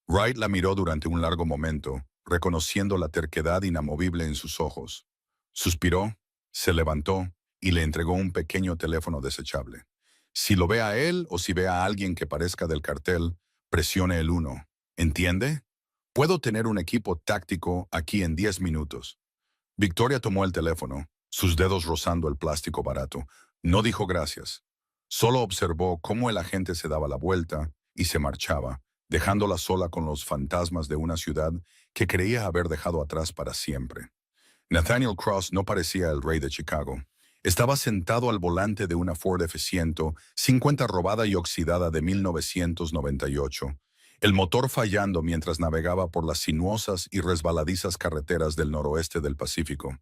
Wright la miró durante un largo momento, reconociendo la terquedad inamovible en sus ojos. Suspiró, se levantó y le entregó un pequeño teléfono desechable. Si lo ve a él o si ve a alguien que parezca del cartel, presione el 1. ¿Entiende? Puedo tener un equipo táctico aquí en 10 minutos. Victoria tomó el teléfono, sus dedos rozando el plástico barato. No dijo gracias. Solo observó cómo el agente se daba la vuelta y se marchaba, dejándola sola con los fantasmas de una ciudad que creía haber dejado atrás para siempre. Nathaniel Cross no parecía el rey de Chicago. Estaba sentado al volante de una Ford F-150 robada y oxidada de 1998, el motor fallando mientras navegaba por las sinuosas y resbaladizas carreteras del noroeste del Pacífico.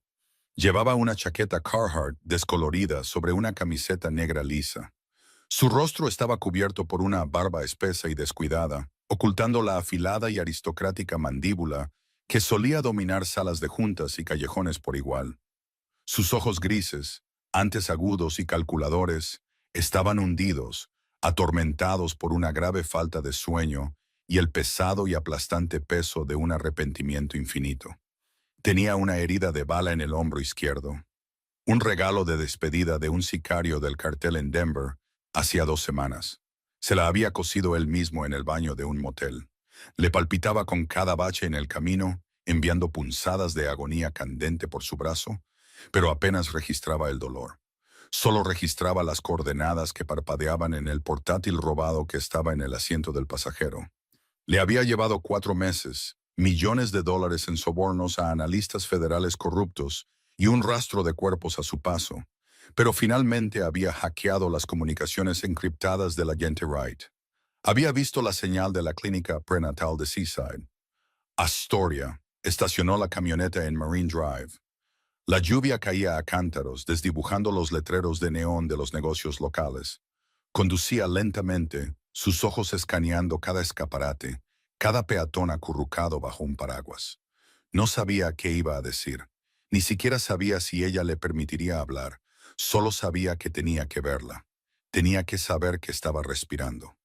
Llevaba una chaqueta Carhartt descolorida sobre una camiseta negra lisa. Su rostro estaba cubierto por una barba espesa y descuidada, ocultando la afilada y aristocrática mandíbula que solía dominar salas de juntas y callejones por igual. Sus ojos grises, antes agudos y calculadores, estaban hundidos, atormentados por una grave falta de sueño y el pesado y aplastante peso de un arrepentimiento infinito. Tenía una herida de bala en el hombro izquierdo, un regalo de despedida de un sicario del cartel en Denver hacía 2 semanas. Se la había cosido él mismo en el baño de un motel. Le palpitaba con cada bache en el camino, enviando punzadas de agonía candente por su brazo, pero apenas registraba el dolor. Solo registraba las coordenadas que parpadeaban en el portátil robado que estaba en el asiento del pasajero. Le había llevado 4 meses, millones de dólares en sobornos a analistas federales corruptos y un rastro de cuerpos a su paso, pero finalmente había hackeado las comunicaciones encriptadas del agente Wright. Había visto la señal de la clínica prenatal de Seaside. Astoria estacionó la camioneta en Marine Drive. La lluvia caía a cántaros, desdibujando los letreros de neón de los negocios locales. Conducía lentamente, sus ojos escaneando cada escaparate, cada peatón acurrucado bajo un paraguas. No sabía qué iba a decir. Ni siquiera sabía si ella le permitiría hablar. Solo sabía que tenía que verla. Tenía que saber que estaba respirando.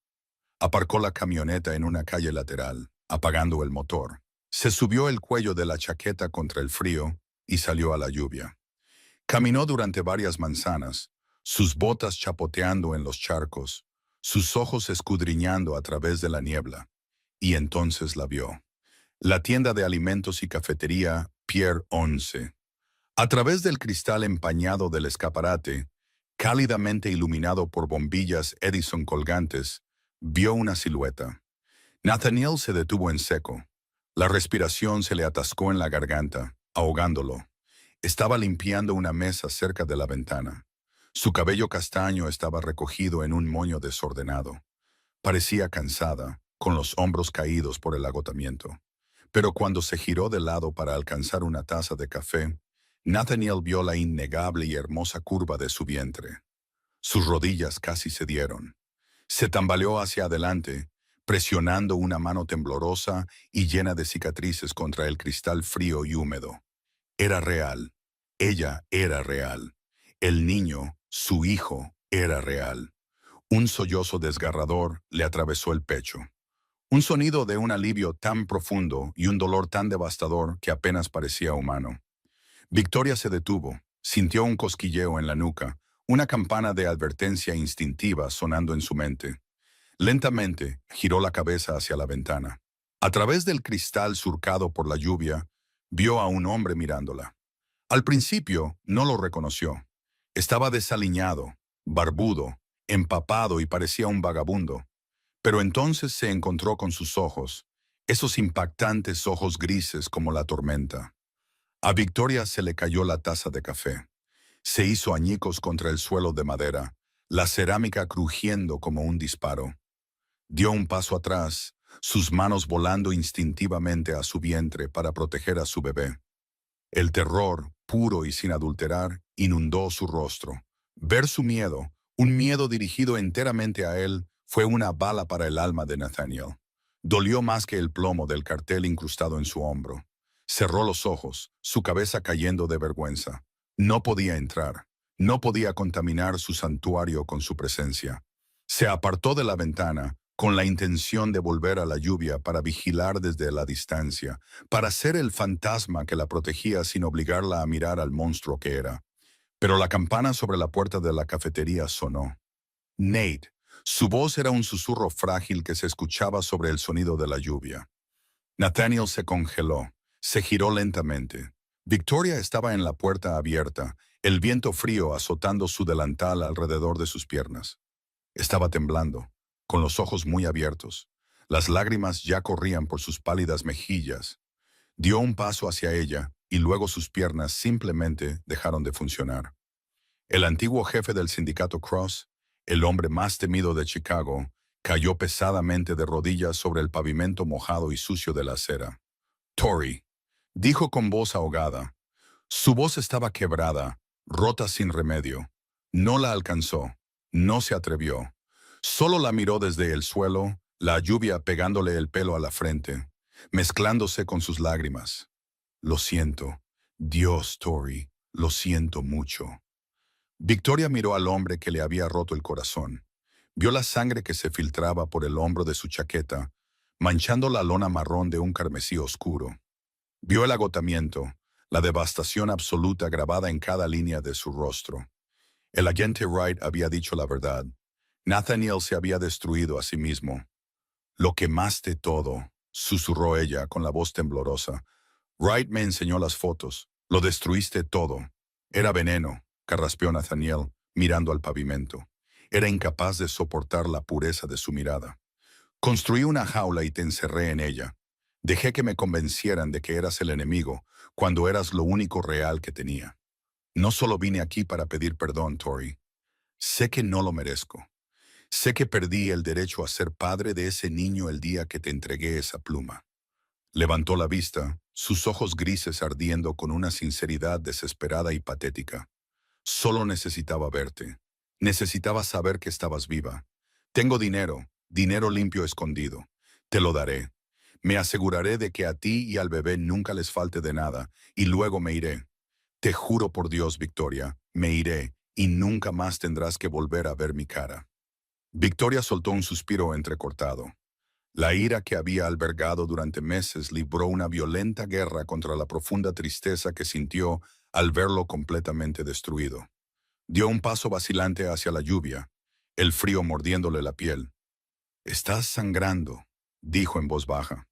Aparcó la camioneta en una calle lateral, apagando el motor. Se subió el cuello de la chaqueta contra el frío y salió a la lluvia. Caminó durante varias manzanas, sus botas chapoteando en los charcos, sus ojos escudriñando a través de la niebla. y entonces la vio. La tienda de alimentos y cafetería Pierre 11. A través del cristal empañado del escaparate, cálidamente iluminado por bombillas Edison colgantes, vio una silueta. Nathaniel se detuvo en seco. La respiración se le atascó en la garganta, ahogándolo. Estaba limpiando una mesa cerca de la ventana. Su cabello castaño estaba recogido en un moño desordenado. Parecía cansada, con los hombros caídos por el agotamiento. Pero cuando se giró de lado para alcanzar una taza de café, Nathaniel vio la innegable y hermosa curva de su vientre. Sus rodillas casi cedieron. Se tambaleó hacia adelante, presionando una mano temblorosa y llena de cicatrices contra el cristal frío y húmedo. Era real. Ella era real. El niño, su hijo, era real. Un sollozo desgarrador le atravesó el pecho. Un sonido de un alivio tan profundo y un dolor tan devastador que apenas parecía humano. Victoria se detuvo, sintió un cosquilleo en la nuca, una campana de advertencia instintiva sonando en su mente. Lentamente giró la cabeza hacia la ventana. A través del cristal surcado por la lluvia, vio a un hombre mirándola. Al principio no lo reconoció. Estaba desaliñado, barbudo, empapado y parecía un vagabundo. Pero entonces se encontró con sus ojos, esos impactantes ojos grises como la tormenta. A Victoria se le cayó la taza de café. Se hizo añicos contra el suelo de madera, la cerámica crujiendo como un disparo. Dio un paso atrás, sus manos volando instintivamente a su vientre para proteger a su bebé. El terror, puro y sin adulterar, inundó su rostro. Ver su miedo, un miedo dirigido enteramente a él, fue una bala para el alma de Nathaniel. Dolió más que el plomo del cartel incrustado en su hombro. Cerró los ojos, su cabeza cayendo de vergüenza. No podía entrar. No podía contaminar su santuario con su presencia. Se apartó de la ventana, con la intención de volver a la lluvia para vigilar desde la distancia, para ser el fantasma que la protegía sin obligarla a mirar al monstruo que era. Pero la campana sobre la puerta de la cafetería sonó. Nate. Su voz era un susurro frágil que se escuchaba sobre el sonido de la lluvia. Nathaniel se congeló, se giró lentamente. Victoria estaba en la puerta abierta, el viento frío azotando su delantal alrededor de sus piernas. Estaba temblando, con los ojos muy abiertos. Las lágrimas ya corrían por sus pálidas mejillas. Dio un paso hacia ella y luego sus piernas simplemente dejaron de funcionar. El antiguo jefe del sindicato Cross, el hombre más temido de Chicago, cayó pesadamente de rodillas sobre el pavimento mojado y sucio de la acera. «Tori», dijo con voz ahogada. Su voz estaba quebrada, rota sin remedio. No la alcanzó, no se atrevió. Solo la miró desde el suelo, la lluvia pegándole el pelo a la frente, mezclándose con sus lágrimas. «Lo siento. Dios, Tori, lo siento mucho». Victoria miró al hombre que le había roto el corazón. Vio la sangre que se filtraba por el hombro de su chaqueta, manchando la lona marrón de un carmesí oscuro. Vio el agotamiento, la devastación absoluta grabada en cada línea de su rostro. El agente Wright había dicho la verdad. Nathaniel se había destruido a sí mismo. «Lo quemaste todo», susurró ella con la voz temblorosa. «Wright me enseñó las fotos. Lo destruiste todo. Era veneno», carraspeó Nathaniel, mirando al pavimento. Era incapaz de soportar la pureza de su mirada. «Construí una jaula y te encerré en ella. Dejé que me convencieran de que eras el enemigo, cuando eras lo único real que tenía. No solo vine aquí para pedir perdón, Tori. Sé que no lo merezco. Sé que perdí el derecho a ser padre de ese niño el día que te entregué esa pluma». Levantó la vista, sus ojos grises ardiendo con una sinceridad desesperada y patética. «Solo necesitaba verte. Necesitaba saber que estabas viva. Tengo dinero, dinero limpio escondido. Te lo daré. Me aseguraré de que a ti y al bebé nunca les falte de nada, y luego me iré. Te juro por Dios, Victoria, me iré, y nunca más tendrás que volver a ver mi cara». Victoria soltó un suspiro entrecortado. La ira que había albergado durante meses libró una violenta guerra contra la profunda tristeza que sintió al verlo completamente destruido. Dio un paso vacilante hacia la lluvia, el frío mordiéndole la piel. «Estás sangrando», dijo en voz baja.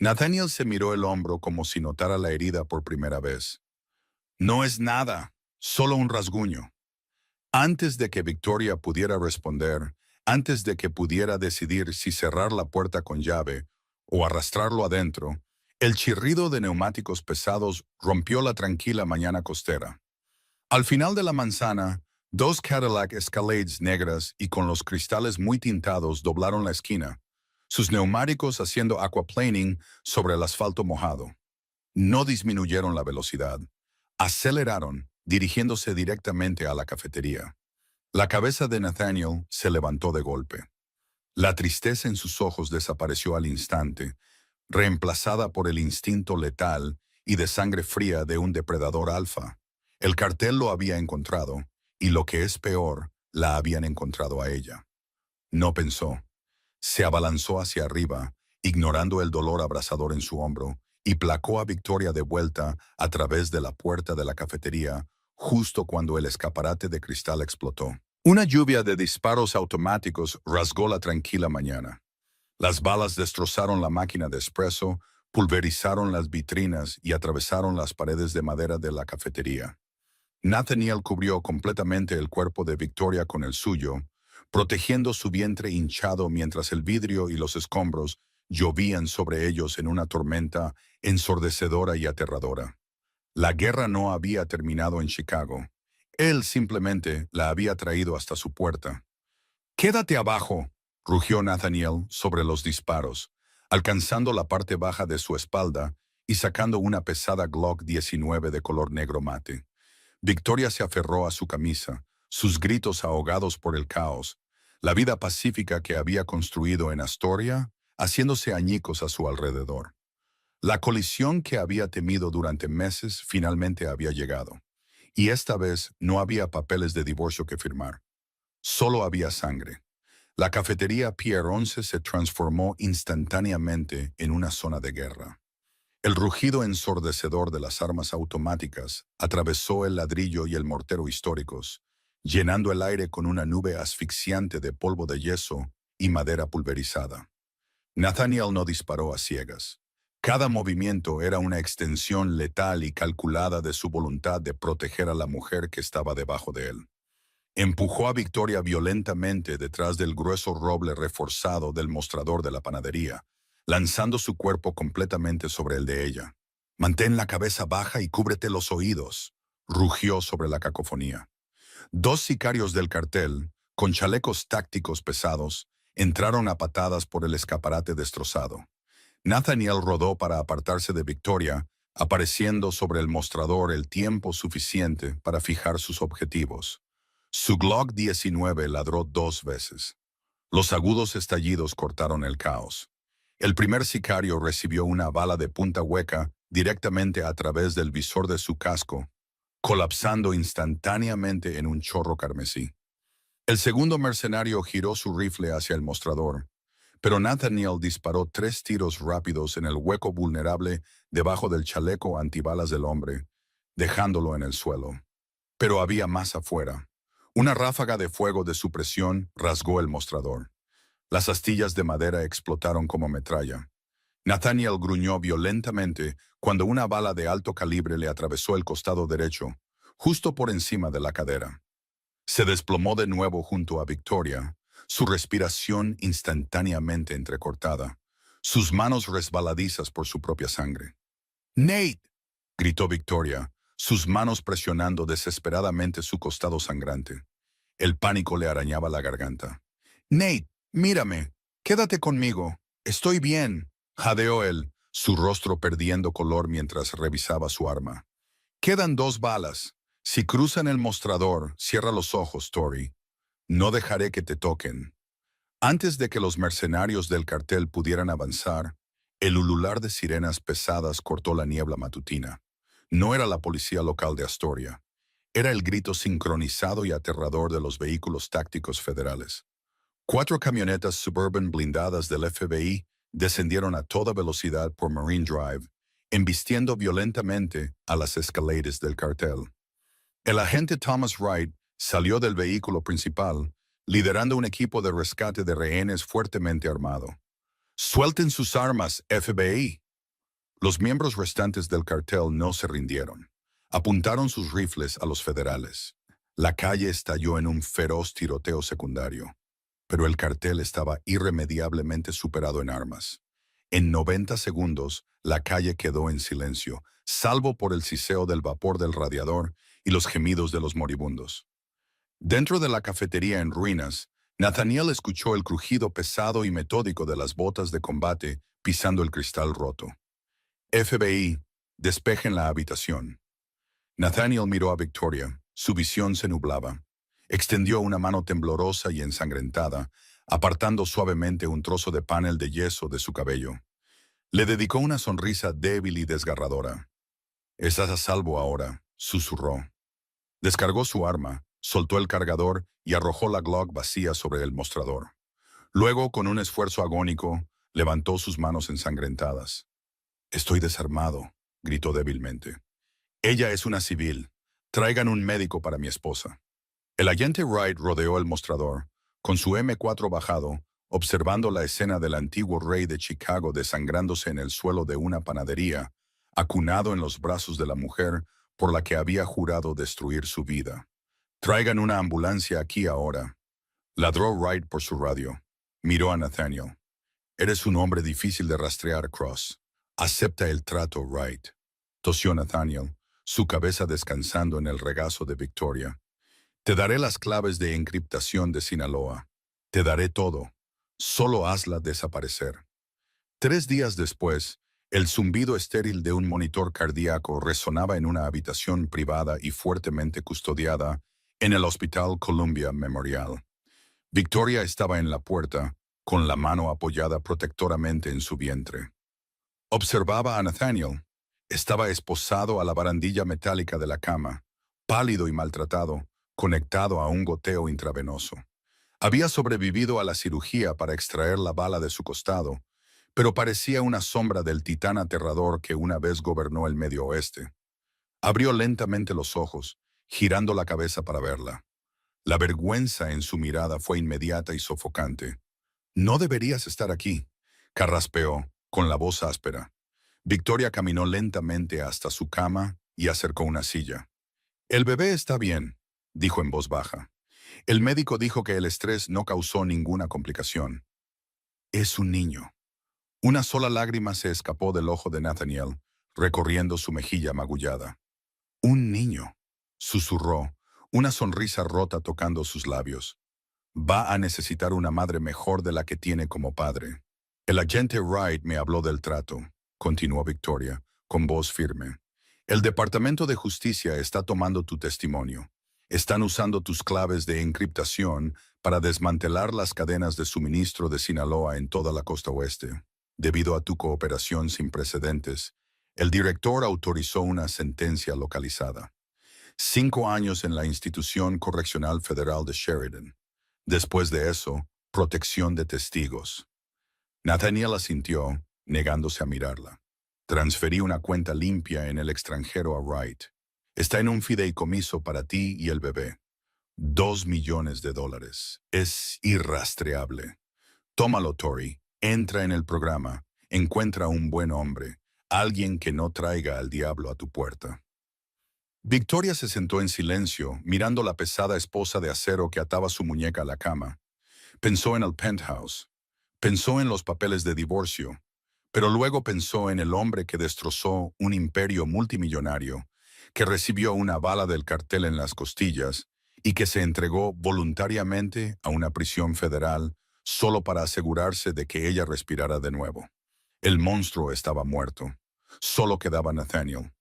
Nathaniel se miró el hombro como si notara la herida por primera vez. No es nada, solo un rasguño. Antes de que Victoria pudiera responder, antes de que pudiera decidir si cerrar la puerta con llave o arrastrarlo adentro, el chirrido de neumáticos pesados rompió la tranquila mañana costera. Al final de la manzana, dos Cadillac Escalades negras y con los cristales muy tintados doblaron la esquina, sus neumáticos haciendo aquaplaning sobre el asfalto mojado. No disminuyeron la velocidad. Aceleraron, dirigiéndose directamente a la cafetería. La cabeza de Nathaniel se levantó de golpe. La tristeza en sus ojos desapareció al instante, reemplazada por el instinto letal y de sangre fría de un depredador alfa. El cartel lo había encontrado, y lo que es peor, la habían encontrado a ella. No pensó. Se abalanzó hacia arriba, ignorando el dolor abrasador en su hombro, y placó a Victoria de vuelta a través de la puerta de la cafetería, justo cuando el escaparate de cristal explotó. Una lluvia de disparos automáticos rasgó la tranquila mañana. Las balas destrozaron la máquina de espresso, pulverizaron las vitrinas y atravesaron las paredes de madera de la cafetería. Nathaniel cubrió completamente el cuerpo de Victoria con el suyo, protegiendo su vientre hinchado mientras el vidrio y los escombros llovían sobre ellos en una tormenta ensordecedora y aterradora. La guerra no había terminado en Chicago. Él simplemente la había traído hasta su puerta. «¡Quédate abajo!», rugió Nathaniel sobre los disparos, alcanzando la parte baja de su espalda y sacando una pesada Glock 19 de color negro mate. Victoria se aferró a su camisa, sus gritos ahogados por el caos, la vida pacífica que había construido en Astoria, haciéndose añicos a su alrededor. La colisión que había temido durante meses finalmente había llegado, y esta vez no había papeles de divorcio que firmar. Solo había sangre. La cafetería Pierre 11 se transformó instantáneamente en una zona de guerra. El rugido ensordecedor de las armas automáticas atravesó el ladrillo y el mortero históricos, llenando el aire con una nube asfixiante de polvo de yeso y madera pulverizada. Nathaniel no disparó a ciegas. Cada movimiento era una extensión letal y calculada de su voluntad de proteger a la mujer que estaba debajo de él. Empujó a Victoria violentamente detrás del grueso roble reforzado del mostrador de la panadería, lanzando su cuerpo completamente sobre el de ella. «Mantén la cabeza baja y cúbrete los oídos», rugió sobre la cacofonía. Dos sicarios del cartel, con chalecos tácticos pesados, entraron a patadas por el escaparate destrozado. Nathaniel rodó para apartarse de Victoria, apareciendo sobre el mostrador el tiempo suficiente para fijar sus objetivos. Su Glock 19 ladró 2 veces. Los agudos estallidos cortaron el caos. El primer sicario recibió una bala de punta hueca directamente a través del visor de su casco, colapsando instantáneamente en un chorro carmesí. El segundo mercenario giró su rifle hacia el mostrador, pero Nathaniel disparó 3 tiros rápidos en el hueco vulnerable debajo del chaleco antibalas del hombre, dejándolo en el suelo. Pero había más afuera. Una ráfaga de fuego de supresión rasgó el mostrador. Las astillas de madera explotaron como metralla. Nathaniel gruñó violentamente cuando una bala de alto calibre le atravesó el costado derecho, justo por encima de la cadera. Se desplomó de nuevo junto a Victoria, su respiración instantáneamente entrecortada, sus manos resbaladizas por su propia sangre. «¡Nate!», gritó Victoria, sus manos presionando desesperadamente su costado sangrante. El pánico le arañaba la garganta. «Nate, mírame, quédate conmigo, estoy bien», jadeó él, su rostro perdiendo color mientras revisaba su arma. «Quedan 2 balas. Si cruzan el mostrador, cierra los ojos, Tori. No dejaré que te toquen». Antes de que los mercenarios del cartel pudieran avanzar, el ulular de sirenas pesadas cortó la niebla matutina. No era la policía local de Astoria. Era el grito sincronizado y aterrador de los vehículos tácticos federales. 4 camionetas Suburban blindadas del FBI descendieron a toda velocidad por Marine Drive, embistiendo violentamente a las Escalades del cartel. El agente Thomas Wright salió del vehículo principal, liderando un equipo de rescate de rehenes fuertemente armado. «Suelten sus armas, FBI». Los miembros restantes del cartel no se rindieron. Apuntaron sus rifles a los federales. La calle estalló en un feroz tiroteo secundario, pero el cartel estaba irremediablemente superado en armas. En 90 segundos, la calle quedó en silencio, salvo por el siseo del vapor del radiador y los gemidos de los moribundos. Dentro de la cafetería en ruinas, Nathaniel escuchó el crujido pesado y metódico de las botas de combate pisando el cristal roto. FBI, despejen la habitación. Nathaniel miró a Victoria. Su visión se nublaba. Extendió una mano temblorosa y ensangrentada, apartando suavemente un trozo de panel de yeso de su cabello. Le dedicó una sonrisa débil y desgarradora. «Estás a salvo ahora», susurró. Descargó su arma, soltó el cargador y arrojó la Glock vacía sobre el mostrador. Luego, con un esfuerzo agónico, levantó sus manos ensangrentadas. «Estoy desarmado», gritó débilmente. «Ella es una civil. Traigan un médico para mi esposa». El agente Wright rodeó el mostrador, con su M4 bajado, observando la escena del antiguo rey de Chicago desangrándose en el suelo de una panadería, acunado en los brazos de la mujer por la que había jurado destruir su vida. «Traigan una ambulancia aquí ahora», ladró Wright por su radio. Miró a Nathaniel. «Eres un hombre difícil de rastrear, Cross. Acepta el trato, Wright», tosió Nathaniel, su cabeza descansando en el regazo de Victoria. «Te daré las claves de encriptación de Sinaloa. Te daré todo. Solo hazla desaparecer». 3 días después, el zumbido estéril de un monitor cardíaco resonaba en una habitación privada y fuertemente custodiada en el Hospital Columbia Memorial. Victoria estaba en la puerta, con la mano apoyada protectoramente en su vientre. Observaba a Nathaniel. Estaba esposado a la barandilla metálica de la cama, pálido y maltratado, conectado a un goteo intravenoso. Había sobrevivido a la cirugía para extraer la bala de su costado, pero parecía una sombra del titán aterrador que una vez gobernó el Medio Oeste. Abrió lentamente los ojos, girando la cabeza para verla. La vergüenza en su mirada fue inmediata y sofocante. «No deberías estar aquí», carraspeó, con la voz áspera. Victoria caminó lentamente hasta su cama y acercó una silla. «El bebé está bien», dijo en voz baja. «El médico dijo que el estrés no causó ninguna complicación». «Es un niño». Una sola lágrima se escapó del ojo de Nathaniel, recorriendo su mejilla magullada. «Un niño», susurró, una sonrisa rota tocando sus labios. «Va a necesitar una madre mejor de la que tiene como padre». «El agente Wright me habló del trato», continuó Victoria, con voz firme. «El Departamento de Justicia está tomando tu testimonio. Están usando tus claves de encriptación para desmantelar las cadenas de suministro de Sinaloa en toda la costa oeste. Debido a tu cooperación sin precedentes, el director autorizó una sentencia localizada. 5 años en la Institución Correccional Federal de Sheridan. Después de eso, protección de testigos». Nathaniel asintió, negándose a mirarla. «Transferí una cuenta limpia en el extranjero a Wright. Está en un fideicomiso para ti y el bebé. $2 millones. Es irrastreable. Tómalo, Tori. Entra en el programa. Encuentra un buen hombre. Alguien que no traiga al diablo a tu puerta». Victoria se sentó en silencio, mirando la pesada esposa de acero que ataba su muñeca a la cama. Pensó en el penthouse. Pensó en los papeles de divorcio. Pero luego pensó en el hombre que destrozó un imperio multimillonario, que recibió una bala del cartel en las costillas y que se entregó voluntariamente a una prisión federal solo para asegurarse de que ella respirara de nuevo. El monstruo estaba muerto. Solo quedaba Nathaniel.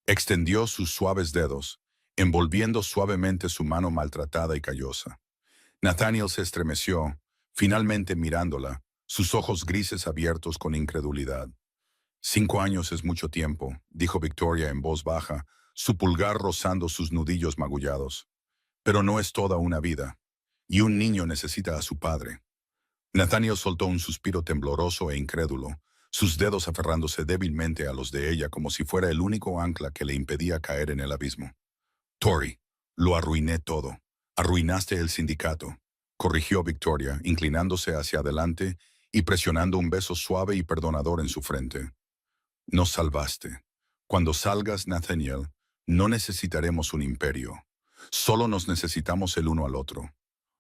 Extendió sus suaves dedos, envolviendo suavemente su mano maltratada y callosa. Nathaniel se estremeció, finalmente mirándola, sus ojos grises abiertos con incredulidad. «5 años es mucho tiempo», dijo Victoria en voz baja, su pulgar rozando sus nudillos magullados. «Pero no es toda una vida, y un niño necesita a su padre». Nathaniel soltó un suspiro tembloroso e incrédulo, sus dedos aferrándose débilmente a los de ella como si fuera el único ancla que le impedía caer en el abismo. «Tori, lo arruiné todo. Arruinaste el sindicato», corrigió Victoria, inclinándose hacia adelante y presionando un beso suave y perdonador en su frente. Nos salvaste. Cuando salgas, Nathaniel, no necesitaremos un imperio. Solo nos necesitamos el uno al otro.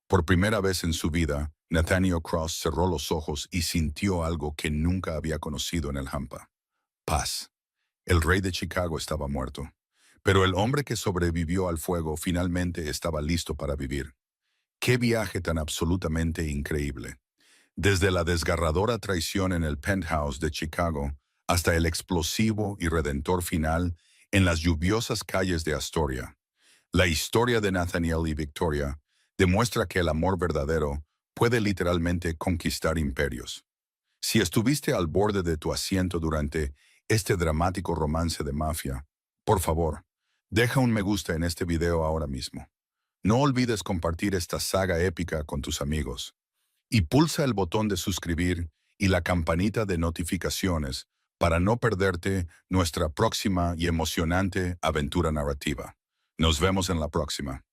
Por primera vez en su vida, Nathaniel Cross cerró los ojos y sintió algo que nunca había conocido en el Hampa. Paz. El rey de Chicago estaba muerto, pero el hombre que sobrevivió al fuego finalmente estaba listo para vivir. ¡Qué viaje tan absolutamente increíble! Desde la desgarradora traición en el penthouse de Chicago hasta el explosivo y redentor final en las lluviosas calles de Astoria. La historia de Nathaniel y Victoria demuestra que el amor verdadero puede literalmente conquistar imperios. Si estuviste al borde de tu asiento durante este dramático romance de mafia, por favor, deja un me gusta en este video ahora mismo. No olvides compartir esta saga épica con tus amigos. Y pulsa el botón de suscribir y la campanita de notificaciones para no perderte nuestra próxima y emocionante aventura narrativa. Nos vemos en la próxima.